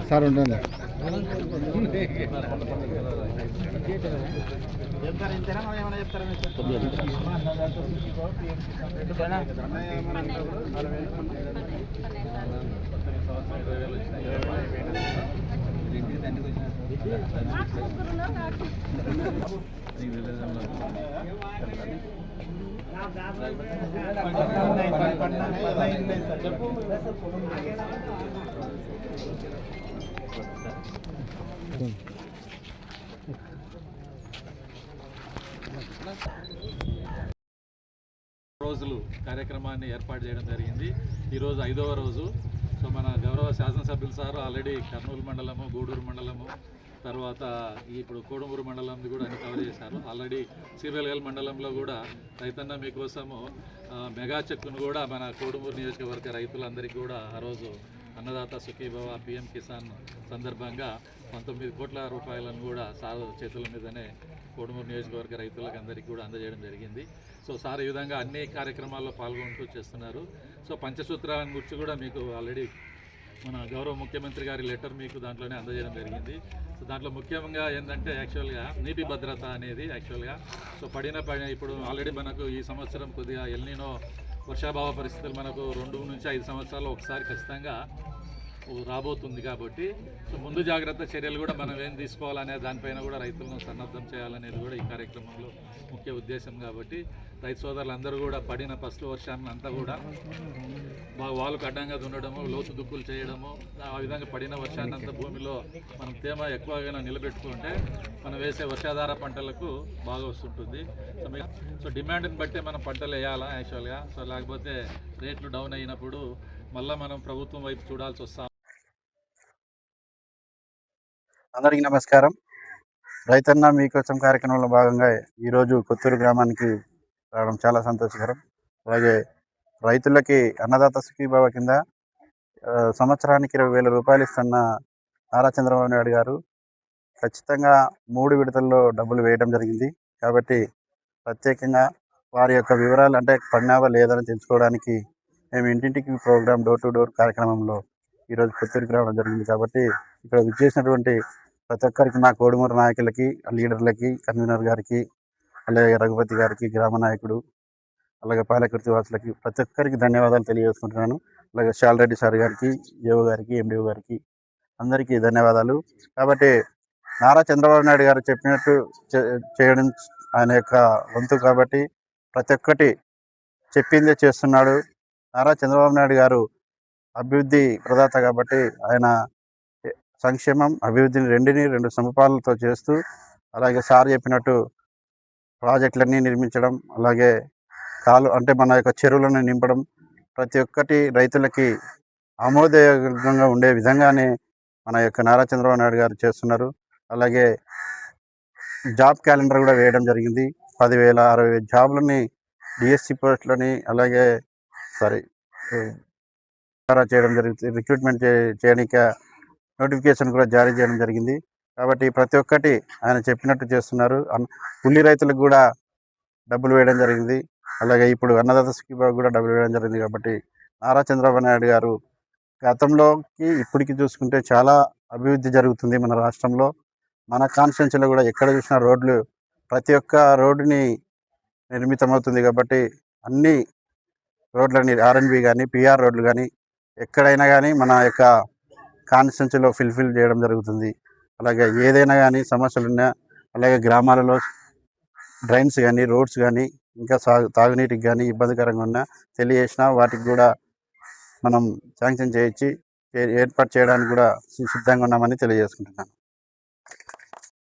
Sir ఉంటుంది రోజులు కార్యక్రమాన్ని ఏర్పాటు చేయడం జరిగింది. ఈరోజు 5వ రోజు. సో మన గౌరవ శాసనసభ్యులు సార్ ఆల్రెడీ కర్నూలు మండలము, గూడూరు మండలము, తర్వాత ఇప్పుడు కోడుమూరు మండలం కూడా అన్ని కవర్ చేశారు. ఆల్రెడీ సిబిఎల్ఎల్ మండలంలో కూడా రైతన్న మీకోసము మెగా చెక్కును కూడా మన కోడుమూరు నియోజకవర్గ రైతులందరికీ కూడా ఆ రోజు అన్నదాత సుఖీభవ పిఎం కిసాన్ సందర్భంగా 19 కోట్ల రూపాయలను కూడా సార్ చేతుల మీదనే కోడుమూరు నియోజకవర్గ రైతులకు అందరికీ కూడా అందజేయడం జరిగింది. సో సార్ ఈ విధంగా అన్ని కార్యక్రమాల్లో పాల్గొంటూ చేస్తున్నారు. సో పంచసూత్రాలను గురించి కూడా మీకు ఆల్రెడీ మన గౌరవ ముఖ్యమంత్రి గారి లెటర్ మీకు దాంట్లోనే అందజేయడం జరిగింది. సో దాంట్లో ముఖ్యంగా ఏంటంటే యాక్చువల్గా నీటి భద్రత అనేది యాక్చువల్గా సో ఇప్పుడు ఆల్రెడీ మనకు ఈ సంవత్సరం కొద్దిగా ఎల్నినో వర్షాభావ పరిస్థితులు మనకు 2 నుంచి 5 సంవత్సరాలు ఒకసారి ఖచ్చితంగా రాబోతుంది. కాబట్టి సో ముందు జాగ్రత్త చర్యలు కూడా మనం ఏం తీసుకోవాలనే దానిపైన కూడా రైతులను సన్నద్ధం చేయాలనేది కూడా ఈ కార్యక్రమంలో ముఖ్య ఉద్దేశం. కాబట్టి రైతు సోదరులందరూ కూడా పడిన ఫస్ట్ వర్షాన్ని అంతా కూడా వాళ్ళకు అడ్డంగా దున్నడము, లోతు దుక్కులు చేయడము, ఆ విధంగా పడిన వర్షాన్ని అంతా భూమిలో మనం తేమ ఎక్కువగా నిలబెట్టుకుంటే మనం వేసే వర్షాధార పంటలకు బాగా వస్తుంటుంది. సో డిమాండ్ని బట్టి మనం పంటలు వేయాలా యాక్చువల్గా. సో లేకపోతే రేట్లు డౌన్ అయినప్పుడు మళ్ళీ మనం ప్రభుత్వం వైపు చూడాల్సి వస్తాం. అందరికీ నమస్కారం. రైతన్న మీకోసం కార్యక్రమంలో భాగంగా ఈరోజు కొత్తూరు గ్రామానికి రావడం చాలా సంతోషకరం. అలాగే రైతులకి అన్నదాత సుఖీభావ కింద సంవత్సరానికి 20,000 రూపాయలు ఇస్తున్న నారా చంద్రబాబు నాయుడు గారు ఖచ్చితంగా 3 విడతల్లో డబ్బులు వేయడం జరిగింది. కాబట్టి ప్రత్యేకంగా వారి యొక్క వివరాలు అంటే పడినావా లేదని తెలుసుకోవడానికి మేము ఇంటింటికి ప్రోగ్రామ్ డోర్ టు డోర్ కార్యక్రమంలో ఈరోజు కొత్తూరుకి రావడం జరిగింది. కాబట్టి ఇక్కడ విచ్చేసినటువంటి ప్రతి ఒక్కరికి మా కోడుమూరు నాయకులకి, లీడర్లకి, కన్వీనర్ గారికి, అలాగే రఘుపతి గారికి, గ్రామ నాయకుడు, అలాగే పాలకుర్తి వాసులకి ప్రతి ఒక్కరికి ధన్యవాదాలు తెలియజేసుకుంటున్నాను. అలాగే శాలరెడ్డి సార్ గారికి, ఏఓ గారికి, ఎండిఓ గారికి అందరికీ ధన్యవాదాలు. కాబట్టి నారా చంద్రబాబు నాయుడు గారు చెప్పినట్టు చేయడం ఆయన యొక్క వంతు. కాబట్టి ప్రతి ఒక్కటి చెప్పిందే చేస్తున్నాడు. నారా చంద్రబాబు నాయుడు గారు అభివృద్ధి ప్రదాత. కాబట్టి ఆయన సంక్షేమం, అభివృద్ధిని రెండు సమపాలనతో చేస్తూ, అలాగే సార్ చెప్పినట్టు ప్రాజెక్టులన్నీ నిర్మించడం, అలాగే అంటే మన యొక్క చెరువులను నింపడం, ప్రతి ఒక్కటి రైతులకి ఆమోదయోగ్యంగా ఉండే విధంగానే మన యొక్క నారా చంద్రబాబు నాయుడు గారు చేస్తున్నారు. అలాగే జాబ్ క్యాలెండర్ కూడా వేయడం జరిగింది. 10,060 జాబులని డిఎస్సి పోస్టులని అలాగే చేయడం జరుగుతుంది. రిక్రూట్మెంట్ చేయడానికి నోటిఫికేషన్ కూడా జారీ చేయడం జరిగింది. కాబట్టి ప్రతి ఒక్కటి ఆయన చెప్పినట్టు చేస్తున్నారు. ఉల్లి రైతులకు కూడా డబ్బులు వేయడం జరిగింది. అలాగే ఇప్పుడు అన్నదాత సుఖీభావ కూడా డబ్బులు వేయడం జరిగింది. కాబట్టి నారా చంద్రబాబు నాయుడు గారు గతంలోకి ఇప్పటికి చూసుకుంటే చాలా అభివృద్ధి జరుగుతుంది మన రాష్ట్రంలో. మన కాన్స్టిట్యున్సీలో కూడా ఎక్కడ చూసినా రోడ్లు, ప్రతి ఒక్క రోడ్డుని నిర్మితమవుతుంది. కాబట్టి అన్ని రోడ్లని ఆర్ఎన్బి కానీ, పిఆర్ రోడ్లు కానీ ఎక్కడైనా కానీ మన యొక్క కాన్స్టిట్యున్సీలో ఫిల్ఫిల్ చేయడం జరుగుతుంది. అలాగే ఏదైనా కానీ సమస్యలున్నా, అలాగే గ్రామాలలో డ్రైన్స్ కానీ, రోడ్స్ కానీ, ఇంకా తాగునీటికి కానీ ఇబ్బందికరంగా ఉన్నా తెలియజేసినా వాటికి కూడా మనం శాంక్షన్ చేయించి ఏర్పాటు చేయడానికి కూడా సిద్ధంగా ఉన్నామని తెలియజేసుకుంటున్నాను.